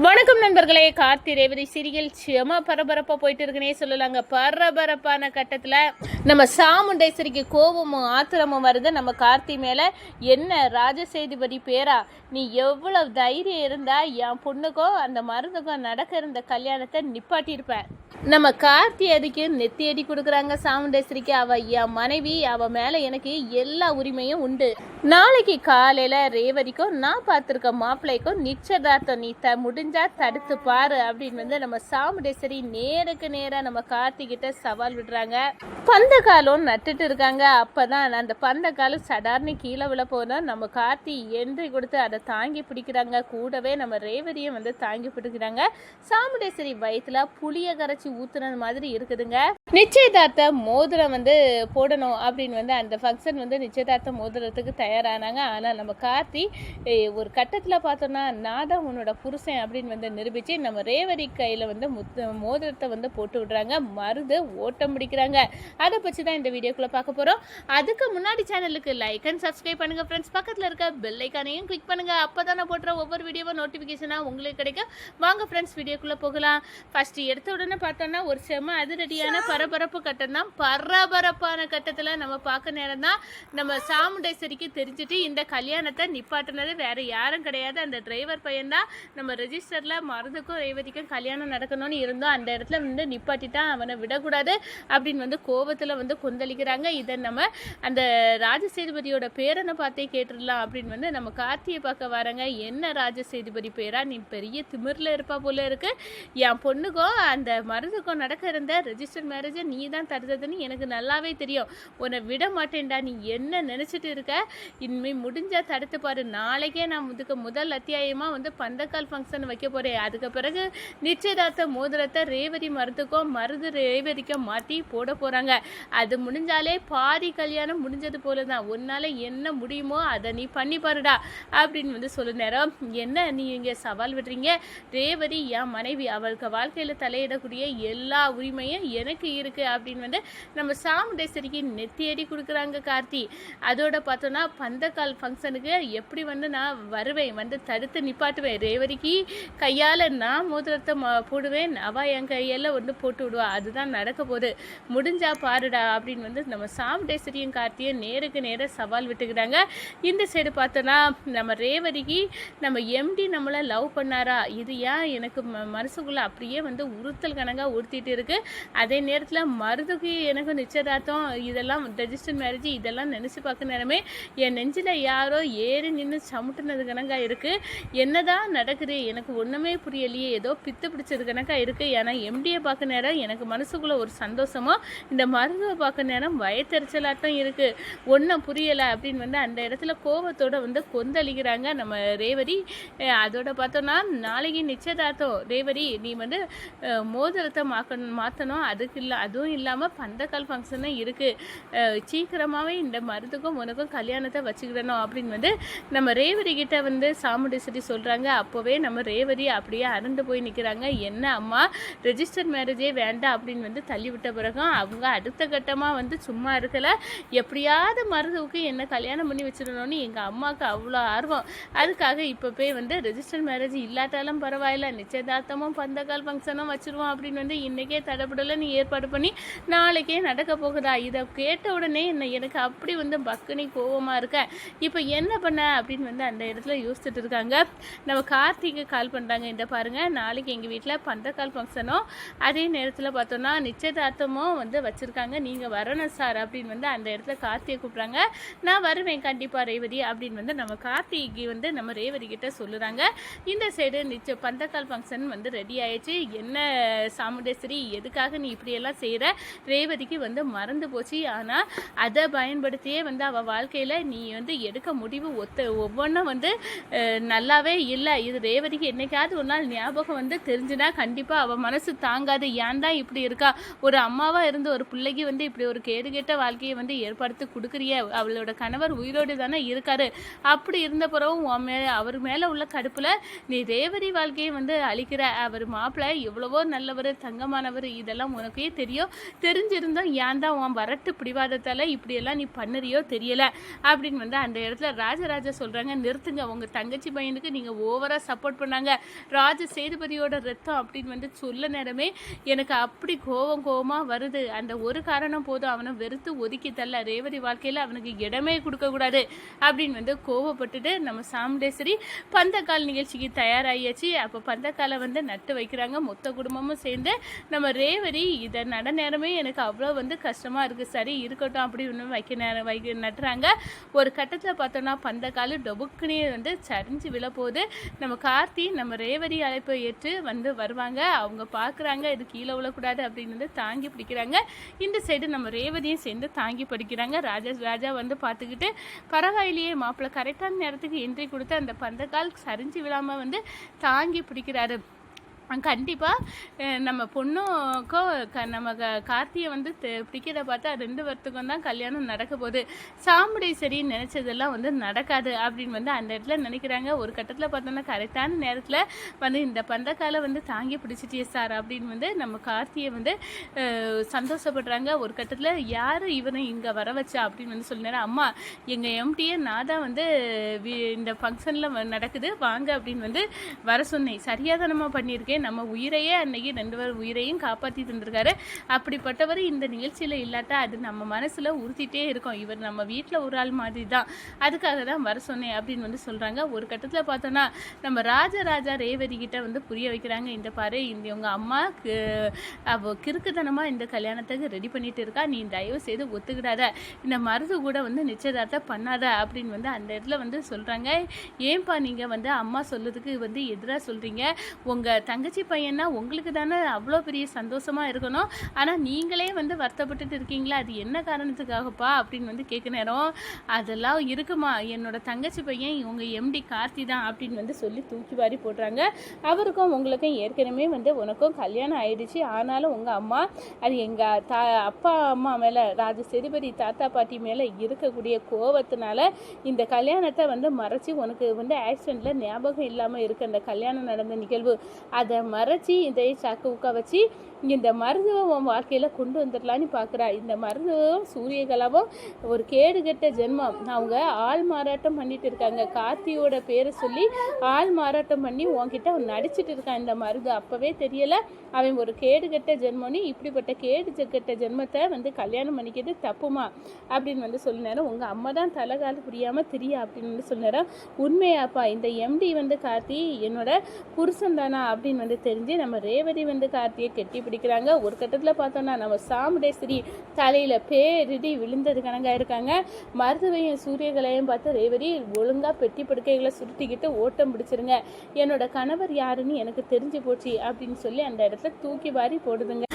வணக்கம் நண்பர்களே. கார்த்தி ரேவதி சீரியல் செம பரபரப்பாக போயிட்டு இருக்குன்னே சொல்லலாங்க. பரபரப்பான கட்டத்தில் நம்ம சாமுண்டேஸ்வரிக்கு கோபமும் ஆத்திரமும் வருது நம்ம கார்த்தி மேலே. என்ன ராஜசேதுபதி பேரா, நீ எவ்வளவு தைரியம் இருந்தா என் பொண்ணுக்கோ அந்த மருந்துக்கும் நடக்க இருந்த கல்யாணத்தை நிப்பாட்டியிருப்பேன். நம்ம கார்த்தி அதுக்கு நெத்தி அடி கொடுக்குறாங்க சாமுண்டேஸ்வரிக்கு. அவ என் மனைவி, அவ மேலே எனக்கு எல்லா உரிமையும் உண்டு. நாளைக்கு காலையில் ரேவதிக்கும் நான் பார்த்துருக்க மாப்பிள்ளைக்கும் நிச்சயதார்த்தம், நீ முடிஞ்சா தடுத்து பாரு அப்படின்னு நம்ம சாமுண்டேஸ்வரி நேருக்கு நேராக நம்ம கார்த்திகிட்ட சவால் விடுறாங்க. பந்த காலம் நட்டுட்டு இருக்காங்க. அப்பதான் அந்த பந்த காலம் சடார்னு கீழே விழ போனோம். நம்ம கார்த்தி என்ட்ரி கொடுத்து அதை தாங்கி பிடிக்கிறாங்க. கூடவே நம்ம ரேவதியும் தாங்கி பிடிக்கிறாங்க. சாமுண்டேஸ்வரி வயிற்றுல புளிய கரைச்சி ஊத்துறது மாதிரி இருக்குதுங்க. நிச்சயதார்த்த மோதிரம் போடணும் அப்படின்னு அந்த ஃபங்க்ஷன் நிச்சயதார்த்த மோதிரத்துக்கு தயாரானாங்க. ஆனால் நம்ம கார்த்தி ஒரு கட்டத்தில் பார்த்தோன்னா நான் தான் உன்னோட புருஷன் அப்படின்னு நிரூபித்து நம்ம ரேவதி கையில் மோதிரத்தை போட்டு விடுறாங்க. மருந்து ஓட்டம் பிடிக்கிறாங்க. அதை பற்றி தான் இந்த வீடியோக்குள்ளே பார்க்க போகிறோம். அதுக்கு முன்னாடி சேனலுக்கு லைக் அண்ட் சப்ஸ்கிரைப் பண்ணுங்கள் ஃப்ரெண்ட்ஸ். பக்கத்தில் இருக்க பெல் ஐக்கானையும் கிளிக் பண்ணுங்கள். அப்போ தான் நான் போட்டுற ஒவ்வொரு வீடியோவும் நோட்டிஃபிகேஷனாக உங்களுக்கு கிடைக்கும். வாங்க ஃப்ரெண்ட்ஸ், வீடியோக்குள்ளே போகலாம். ஃபஸ்ட்டு எடுத்த உடனே பார்த்தோன்னா ஒரு செம அதிரடியான பரபரப்பு கட்டம் தான். பரபரப்பான கட்டத்தில் நம்ம பார்க்க நேரம் தான் நம்ம சாமுண்டேஸ்வரிக்கு தெரிஞ்சுட்டு இந்த கல்யாணத்தை நிப்பாட்டினது வேற யாரும் கிடையாது, அந்த டிரைவர் பையன்தான். நம்ம ரெஜிஸ்டரில் மருந்துக்கும் ரேவதிக்கும் கல்யாணம் நடக்கணும்னு இருந்தோம், அந்த இடத்துல நிப்பாட்டிட்டான், அவனை விடக்கூடாது அப்படின்னு கோபத்தில் கொந்தளிக்கிறாங்க. இதை நம்ம அந்த ராஜசேதுபதியோட பேரனை பார்த்தே கேட்டுடலாம் அப்படின்னு நம்ம கார்த்தியை பார்க்க வராங்க. என்ன ராஜசேதுபதி பேரா, நீ பெரிய திமிரில் இருப்பா போல இருக்கு. என் பொண்ணுக்கும் அந்த மருந்துக்கும் நடக்க இருந்த ரெஜிஸ்டர் மேரேஜை நீ தான் தடுத்ததுன்னு எனக்கு நல்லாவே தெரியும். உன்னை விட மாட்டேன்டா. நீ என்ன நினச்சிட்டு இருக்க? இனிமேல் முடிஞ்சால் தடுத்து பாரு. நாளைக்கே நான் முதல் அத்தியாயமாக பந்தக்கால் ஃபங்க்ஷன் வைக்க போகிறேன். அதுக்கு பிறகு நிச்சயதார்த்த மோதிரத்தை ரேவதி மருந்துக்கும் மருது ரேவதிக்கும் மாற்றி போட போகிறாங்க. அது முடிஞ்சாலே பாதி கல்யாணம் முடிஞ்சது போல தான். உன்னால் என்ன முடியுமோ அதை நீ பண்ணி பாருடா அப்படின்னு சொல்ல நேரம். என்ன நீ இங்கே சவால் விடுறீங்க? ரேவதி என் மனைவி, அவளுக்கு வாழ்க்கையில் தலையிடக்கூடிய எல்லா உரிமையும் எனக்கு இருக்குது அப்படின்னு நம்ம சாமுண்டேஸ்வரிக்கு நெத்தியடி கொடுக்குறாங்க கார்த்தி. அதோட பார்த்தோன்னா பந்தக்கால் ஃபங்க்ஷனுக்கு எப்படி நான் வருவேன், தடுத்து நிப்பாட்டுவேன். ரேவதிக்கு கையால் நான் மோதிரத்தை போடுவேன், அவள் என் கையால் போட்டு விடுவா. அதுதான் நடக்க போகுது. முடிஞ்சா பாருடா அப்படின்னு நம்ம சாமுண்டேஸ்வரியும் கார்த்தியும் நேருக்கு நேர சவால் விட்டுக்கிறாங்க. இந்த சைடு பார்த்தோன்னா நம்ம ரேவதிக்கு நம்ம எம்டி நம்மளை லவ் பண்ணாரா, இது ஏன் எனக்கு மனசுக்குள்ளே அப்படியே உறுத்தல் கணக்காக உறுத்திட்டு இருக்கு. அதே நேரத்தில் மருதுக்கு எனக்கு நிச்சயதார்த்தம், இதெல்லாம் ரெஜிஸ்டர் மேரேஜ், இதெல்லாம் நினச்சி பார்க்க நேரமே என் நெஞ்சில் யாரோ ஏறி நின்று சமுட்டினது கணக்காக இருக்குது. என்னதான் நடக்குது எனக்கு ஒன்றுமே புரியலையே, ஏதோ பித்து பிடிச்சது கணக்காக இருக்குது. ஏன்னா எம்டியை பார்க்க நேரம் எனக்கு மனசுக்குள்ளே ஒரு சந்தோஷமோ, இந்த மருந்துவை பார்க்க நேரம் வயத்தெரிச்சலாட்டம் இருக்குது. ஒன்றும் புரியலை அப்படின்னு அந்த இடத்துல கோபத்தோட கொந்தளிக்கிறாங்க நம்ம ரேவதி. அதோட பார்த்தோன்னா நாளைக்கு நிச்சயதார்த்தம். ரேவதி நீ மோதிரத்தை மாற்றணும். அதுவும் இல்லாமல் பந்தக்கால் ஃபங்க்ஷனும் இருக்குது. சீக்கிரமாகவே இந்த மருந்துக்கும் உனக்கும் கல்யாணத்தை வச்சுக்கிடணும் அப்படின்னு நம்ம ரேவதி கிட்ட சாமுண்டேஸ்வரி சொல்கிறாங்க. அப்போவே நம்ம ரேவதி அப்படியே அரண்டு போய் நிற்கிறாங்க. என்ன அம்மா, ரெஜிஸ்டர் மேரேஜே வேண்டாம் அப்படின்னு தள்ளி விட்ட பிறகும் அவங்க அடுத்த கட்டமாக சும்மா இருக்கலை. எப்படியாவது மருந்துவுக்கு என்ன கல்யாணம் பண்ணி வச்சிடணும்னு எங்கள் அம்மாவுக்கு அவ்வளோ ஆர்வம். அதுக்காக இப்போ போய் ரெஜிஸ்டர் மேரேஜ் இல்லாட்டாலும் பரவாயில்ல, நிச்சயதார்த்தமும் பந்தக்கால் ஃபங்க்ஷனும் வச்சுருவோம் அப்படின்னு இன்றைக்கே தடப்படலை நீ ஏற்பாடு பண்ணி நாளைக்கே நடக்க போகுதா. இதை கேட்ட உடனே எனக்கு அப்படி பக்குனி கோவமாக இருக்க. இப்போ என்ன பண்ண அப்படின்னு அந்த இடத்துல யோசிச்சுட்டு இருக்காங்க. நம்ம கார்த்திக்கு கால் பண்ணுறாங்க. இந்த பாருங்கள், நாளைக்கு எங்கள் வீட்டில் பந்தக்கால் ஃபங்க்ஷனும் அதே நேரத்தில் பார்த்தோன்னா நிச்சயதார்த்தமும் வச்சுருக்காங்க, நீங்கள் வரணும் சார் அப்படின்னு அந்த இடத்துல கார்த்தியை கூப்பிட்றாங்க. நான் வருவேன் கண்டிப்பாக ரேவதி அப்படின்னு நம்ம கார்த்திக்கு நம்ம ரேவதி கிட்ட சொல்லுறாங்க. இந்த சைடு பந்தக்கால் ஃபங்க்ஷன் ரெடி ஆயிடுச்சு. என்ன சாமுண்டேஸ்வரி, எதுக்காக நீ இப்படியெல்லாம் செய்கிற? ரேவதிக்கு மறந்து போச்சு. ஆனால் அதை பயன்படுத்தியே அவள் வாழ்க்கையில் நீ எடுக்க முடிவு ஒவ்வொன்றும் நல்லாவே இல்லை. இது ரேவதிக்கு என்னைக்காவது ஒரு நாள் ஞாபகம் தெரிஞ்சுனா கண்டிப்பாக அவள் மனசு தாங்காது. ஏன் தான் இப்படி இருக்கா? ஒரு அம்மாவாக இருந்து ஒரு பிள்ளைக்கு இப்படி ஒரு கேடுகெட்ட வாழ்க்கையை ஏற்படுத்தி கொடுக்குறிய. அவளோட கணவர் உயிரோடு தானே இருக்காரு. அப்படி இருந்த பிறகும் அவர் மேலே உள்ள கடுப்பில் நீ ரேவதி வாழ்க்கையை அழிக்கிற. அவர் மாப்பிள்ளை எவ்வளவோ நல்லவர், தங்கமானவர், இதெல்லாம் உனக்கே தெரியும். தெரிஞ்சிருந்தோம் ஏன் தான் உன் வரட்டு பிடிவாதத்தால் இப்படியெல்லாம் நீ பண்ணுறியோ தெரியலை அப்படின்னு அந்த இடத்துல ராஜராஜா சொல்கிறாங்க. நிறுத்துங்க, உங்கள் தங்கச்சி பையனுக்கு நீங்கள் ஓவராக சப்போர்ட் பண்ணாங்க. சொல்கிறாங்க. ராஜ சேதுபதியோட ரத்தம் அப்படின்னு வந்து சொல்ல நேரமே எனக்கு அப்படி கோவமாக வருது. அந்த ஒரு காரணம் போதும் அவனை வெறுத்து ஒதுக்கி தள்ள, ரேவதி வாழ்க்கையில் அவனுக்கு இடமே கொடுக்கக்கூடாது அப்படின்னு வந்து கோவப்பட்டுட்டு நம்ம சாமுண்டேஸ்வரி பந்தக்கால் நிகழ்ச்சிக்கு தயாராகியாச்சு. அப்போ பந்தக்காலை வந்து நட்டு வைக்கிறாங்க மொத்த குடும்பமும் சேர்ந்து. நம்ம ரேவதி இதை நட நேரமே எனக்கு அவ்வளோ வந்து கஷ்டமாக இருக்குது, சரி இருக்கட்டும் அப்படின்னு நட்டுறாங்க. ஒரு கட்டத்தில் பார்த்தோன்னா பந்தக்கால் டொபுக்குனே வந்து சரிஞ்சு விழப்போகுது. நம்ம கார்த்தி நம்ம ரேவதி அழைப்பை ஏற்று வந்து வருவாங்க. அவங்க பார்க்குறாங்க இது கீழே விழக்கூடாது அப்படின்னு வந்து தாங்கி பிடிக்கிறாங்க. இந்த சைடு நம்ம ரேவதியும் சேர்ந்து தாங்கி பிடிக்கிறாங்க. ராஜா வந்து பார்த்துக்கிட்டு பரவாயில்லையே மாப்பிள்ளை கரெக்டான நேரத்துக்கு என்ட்ரி கொடுத்து அந்த பந்தக்கால் சரிஞ்சு விழாமல் வந்து தாங்கி பிடிக்கிறாரு. கண்டிப்பாக நம்ம பொண்ணுக்கும் நம்ம கார்த்தியை வந்து பிடிக்கிறத பார்த்தா 2 வருத்துக்கும் தான் கல்யாணம் நடக்க போகுது. சாமுண்டேஸ்வரி நினச்சதெல்லாம் வந்து நடக்காது அப்படின்னு வந்து அந்த இடத்துல நினைக்கிறாங்க. ஒரு கட்டத்தில் பார்த்தோன்னா கரெக்டான நேரத்தில் வந்து இந்த பந்தக்காலை வந்து தாங்கி பிடிச்சிட்டே சார் அப்படின்னு வந்து நம்ம கார்த்தியை வந்து சந்தோஷப்படுறாங்க. ஒரு கட்டத்தில் யார் இவனை இங்கே வர வச்சா அப்படின்னு வந்து சொல்லினாரு. அம்மா எங்கள் எம்டியை நான் தான் வந்து இந்த ஃபங்க்ஷனில் நடக்குது வாங்க அப்படின்னு வந்து வர சொன்னேன். சரியாதனமாக பண்ணியிருக்கேன். நம்ம உயிரையே அன்னைக்கு 2 பேர் உயிரையும் காப்பாற்றி தந்திருக்காரு. அப்படிப்பட்டவர் இந்த நிகழ்ச்சியில் இல்லாட்டா அது நம்ம மனசில் உறுத்திட்டே இருக்கும். இவர் நம்ம வீட்டில் ஒரு ஆள் மாதிரி தான், அதுக்காக தான் வர சொன்னேன் அப்படின்னு வந்து சொல்கிறாங்க. ஒரு கட்டத்தில் பார்த்தோன்னா நம்ம ராஜா ரேவதி கிட்ட வந்து புரிய வைக்கிறாங்க. இந்த பாரு இந்த உங்கள் அம்மா அவள் கிறுக்குத்தனமாக இந்த கல்யாணத்துக்கு ரெடி பண்ணிட்டு இருக்கா, நீ தயவு செய்து ஒத்துக்கிடாத, இந்த மருது கூட வந்து நிச்சயதார்த்தம் பண்ணாத அப்படின்னு வந்து அந்த இடத்துல வந்து சொல்கிறாங்க. ஏன்பா நீங்கள் வந்து அம்மா சொல்லுறதுக்கு வந்து எதிராக சொல்கிறீங்க? உங்கள் தங்கச்சி பையன்னா உங்களுக்கு தானே அவ்வளோ பெரிய சந்தோஷமாக இருக்கணும், ஆனால் நீங்களே வந்து வருத்தப்பட்டுட்டு இருக்கீங்களா, அது என்ன காரணத்துக்காகப்பா அப்படின்னு வந்து கேட்க நேரம் அதெல்லாம் இருக்குமா, என்னோட தங்கச்சி பையன் இவங்க எம்டி கார்த்தி தான் அப்படின்னு வந்து சொல்லி தூக்கி வாரி போடுறாங்க. அவருக்கும் உங்களுக்கும் ஏற்கனவே வந்து உனக்கும் கல்யாணம் ஆயிடுச்சு, ஆனாலும் உங்கள் அம்மா அது எங்கள் அப்பா அம்மா மேலே ராஜ சேதுபதி தாத்தா பாட்டி மேலே இருக்கக்கூடிய கோவத்தினால இந்த கல்யாணத்தை வந்து மறைச்சி உனக்கு வந்து ஆக்சிடெண்ட்டில் ஞாபகம் இல்லாமல் இருக்கு அந்த கல்யாணம் நடந்த நிகழ்வு, அதை மறைச்சி இதை சாக்கு வச்சு இந்த மருதுவை உன் வாழ்க்கையில் கொண்டு வந்துடலான்னு பார்க்குறா. இந்த மருதுவும் சூரியகலாவும் ஒரு கேடுகட்ட ஜென்மம். அவங்க ஆள் மாறாட்டம் பண்ணிட்டு இருக்காங்க. கார்த்தியோட பேரை சொல்லி ஆள் மாறாட்டம் பண்ணி உன்கிட்ட அவன் நடிச்சிட்டு இருக்கான் இந்த மருது. அப்போவே தெரியலை அவன் ஒரு கேடுகட்ட ஜென்மம்னு. இப்படிப்பட்ட கேடுகட்ட ஜென்மத்தை வந்து கல்யாணம் பண்ணிக்கிறது தப்புமா அப்படின்னு வந்து சொல்லினாரு. உங்கள் அம்மா தான் தலைகால புரியாமல் தெரியா அப்படின்னு வந்து சொன்னாரா. உண்மையாப்பா இந்த எம்டி வந்து கார்த்தி என்னோட புருஷன் தானா அப்படின்னு வந்து தெரிஞ்சு நம்ம ரேவதி வந்து கார்த்தியை கெட்டி பிடிக்கிறாங்க. ஒரு கட்டத்தில் பார்த்தோன்னா நம்ம சாமுண்டேஸ்வரி தலையில் பேரிடி விழுந்தது கணக்காக இருக்காங்க. மருதுவையும் சூரியகலையும் பார்த்து ரேவதி ஒழுங்காக பெட்டி படுக்கைகளை சுருட்டிக்கிட்டு ஓட்டம் பிடிச்சிருங்க, என்னோட கணவர் யாருன்னு எனக்கு தெரிஞ்சு போச்சு அப்படின்னு சொல்லி அந்த இடத்துல தூக்கி வாரி போடுதுங்க.